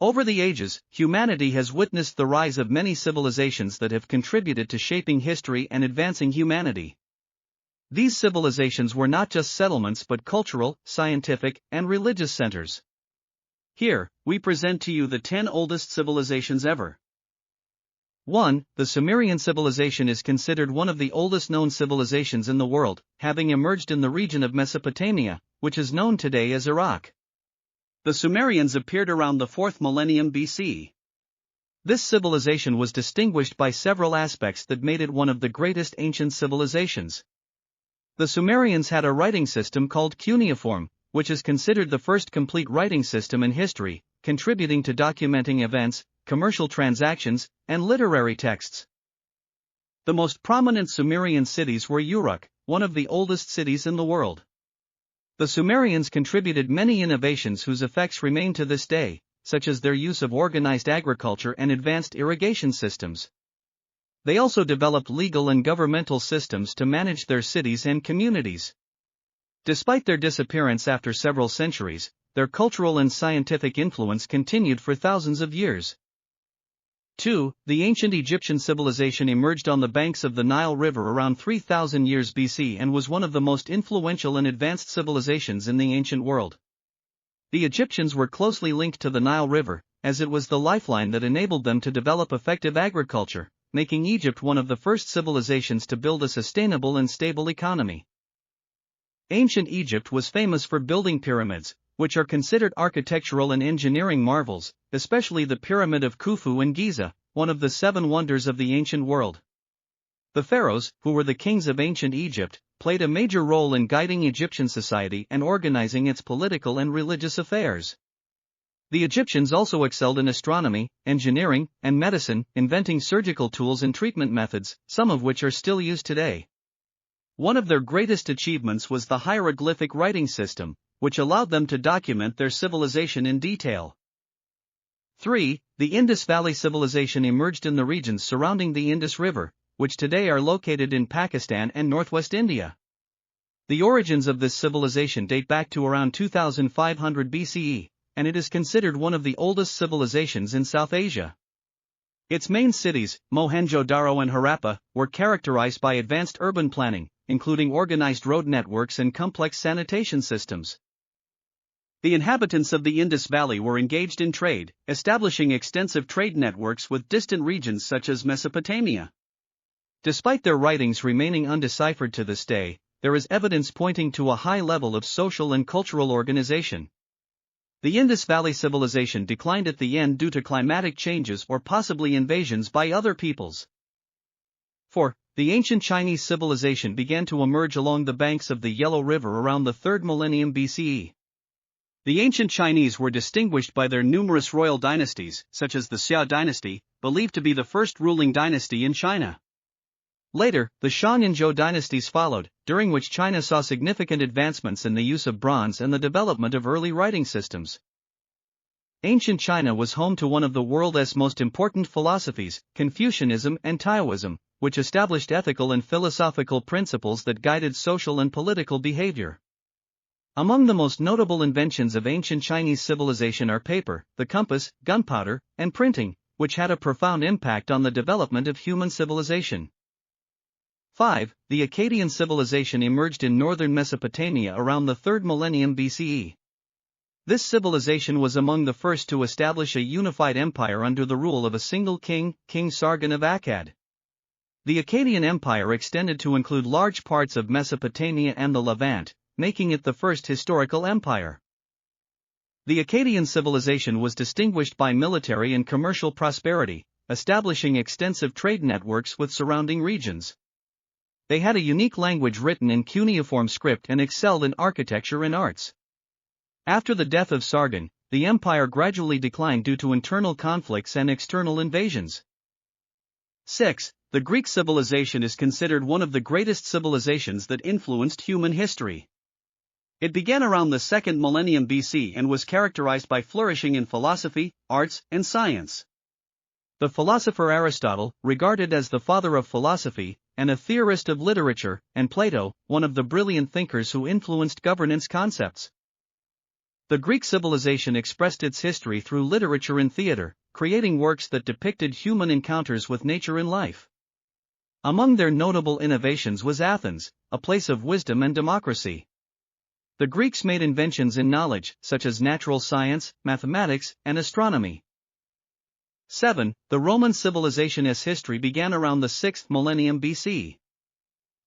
Over the ages, humanity has witnessed the rise of many civilizations that have contributed to shaping history and advancing humanity. These civilizations were not just settlements but cultural, scientific, and religious centers. Here, we present to you the 10 oldest civilizations ever. 1. The Sumerian civilization is considered one of the oldest known civilizations in the world, having emerged in the region of Mesopotamia, which is known today as Iraq. The Sumerians appeared around the 4th millennium BC. This civilization was distinguished by several aspects that made it one of the greatest ancient civilizations. The Sumerians had a writing system called cuneiform, which is considered the first complete writing system in history, contributing to documenting events, commercial transactions, and literary texts. The most prominent Sumerian cities were Uruk, one of the oldest cities in the world. The Sumerians contributed many innovations whose effects remain to this day, such as their use of organized agriculture and advanced irrigation systems. They also developed legal and governmental systems to manage their cities and communities. Despite their disappearance after several centuries, their cultural and scientific influence continued for thousands of years. 2. The ancient Egyptian civilization emerged on the banks of the Nile River around 3000 years BC and was one of the most influential and advanced civilizations in the ancient world. The Egyptians were closely linked to the Nile River, as it was the lifeline that enabled them to develop effective agriculture, making Egypt one of the first civilizations to build a sustainable and stable economy. Ancient Egypt was famous for building pyramids, which are considered architectural and engineering marvels, especially the Pyramid of Khufu in Giza, one of the 7 wonders of the ancient world. The pharaohs, who were the kings of ancient Egypt, played a major role in guiding Egyptian society and organizing its political and religious affairs. The Egyptians also excelled in astronomy, engineering, and medicine, inventing surgical tools and treatment methods, some of which are still used today. One of their greatest achievements was the hieroglyphic writing system, which allowed them to document their civilization in detail. 3. The Indus Valley Civilization emerged in the regions surrounding the Indus River, which today are located in Pakistan and northwest India. The origins of this civilization date back to around 2500 BCE, and it is considered one of the oldest civilizations in South Asia. Its main cities, Mohenjo-Daro and Harappa, were characterized by advanced urban planning, including organized road networks and complex sanitation systems. The inhabitants of the Indus Valley were engaged in trade, establishing extensive trade networks with distant regions such as Mesopotamia. Despite their writings remaining undeciphered to this day, there is evidence pointing to a high level of social and cultural organization. The Indus Valley civilization declined at the end due to climatic changes or possibly invasions by other peoples. 4. The ancient Chinese civilization began to emerge along the banks of the Yellow River around the 3rd millennium BCE. The ancient Chinese were distinguished by their numerous royal dynasties, such as the Xia dynasty, believed to be the first ruling dynasty in China. Later, the Shang and Zhou dynasties followed, during which China saw significant advancements in the use of bronze and the development of early writing systems. Ancient China was home to one of the world's most important philosophies, Confucianism and Taoism, which established ethical and philosophical principles that guided social and political behavior. Among the most notable inventions of ancient Chinese civilization are paper, the compass, gunpowder, and printing, which had a profound impact on the development of human civilization. 5. The Akkadian civilization emerged in northern Mesopotamia around the 3rd millennium BCE. This civilization was among the first to establish a unified empire under the rule of a single king, King Sargon of Akkad. The Akkadian Empire extended to include large parts of Mesopotamia and the Levant, making it the first historical empire. The Akkadian civilization was distinguished by military and commercial prosperity, establishing extensive trade networks with surrounding regions. They had a unique language written in cuneiform script and excelled in architecture and arts. After the death of Sargon, the empire gradually declined due to internal conflicts and external invasions. 6. The Greek civilization is considered one of the greatest civilizations that influenced human history. It began around the 2nd millennium BC and was characterized by flourishing in philosophy, arts, and science. The philosopher Aristotle, regarded as the father of philosophy, and a theorist of literature, and Plato, one of the brilliant thinkers who influenced governance concepts. The Greek civilization expressed its history through literature and theater, creating works that depicted human encounters with nature and life. Among their notable innovations was Athens, a place of wisdom and democracy. The Greeks made inventions in knowledge, such as natural science, mathematics, and astronomy. 7. The Roman civilization's history began around the 6th millennium BC.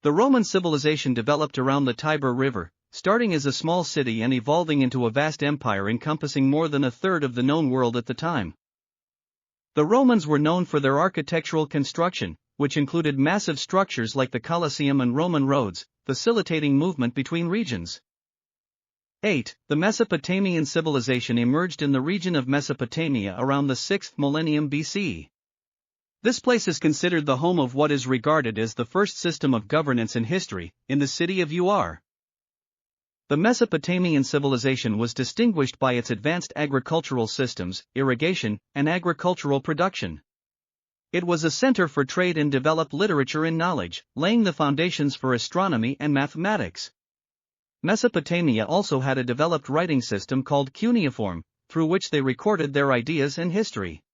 The Roman civilization developed around the Tiber River, starting as a small city and evolving into a vast empire encompassing more than a third of the known world at the time. The Romans were known for their architectural construction, which included massive structures like the Colosseum and Roman roads, facilitating movement between regions. 8. The Mesopotamian civilization emerged in the region of Mesopotamia around the 6th millennium BC. This place is considered the home of what is regarded as the first system of governance in history, in the city of Ur. The Mesopotamian civilization was distinguished by its advanced agricultural systems, irrigation, and agricultural production. It was a center for trade and developed literature and knowledge, laying the foundations for astronomy and mathematics. Mesopotamia also had a developed writing system called cuneiform, through which they recorded their ideas and history.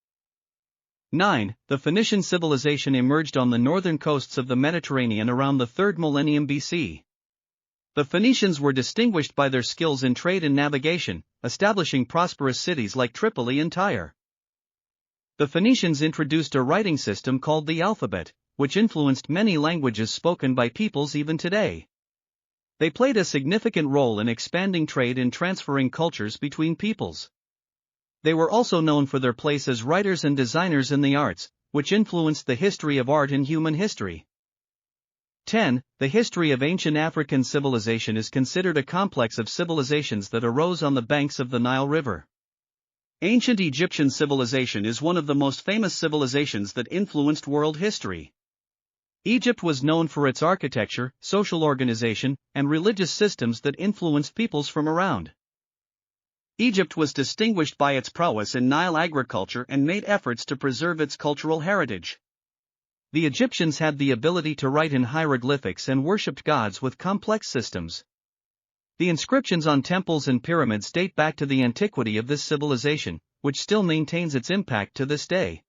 9. The Phoenician civilization emerged on the northern coasts of the Mediterranean around the 3rd millennium BC. The Phoenicians were distinguished by their skills in trade and navigation, establishing prosperous cities like Tripoli and Tyre. The Phoenicians introduced a writing system called the alphabet, which influenced many languages spoken by peoples even today. They played a significant role in expanding trade and transferring cultures between peoples. They were also known for their place as writers and designers in the arts, which influenced the history of art and human history. 10. The history of ancient African civilization is considered a complex of civilizations that arose on the banks of the Nile River. Ancient Egyptian civilization is one of the most famous civilizations that influenced world history. Egypt was known for its architecture, social organization, and religious systems that influenced peoples from around. Egypt was distinguished by its prowess in Nile agriculture and made efforts to preserve its cultural heritage. The Egyptians had the ability to write in hieroglyphics and worshipped gods with complex systems. The inscriptions on temples and pyramids date back to the antiquity of this civilization, which still maintains its impact to this day.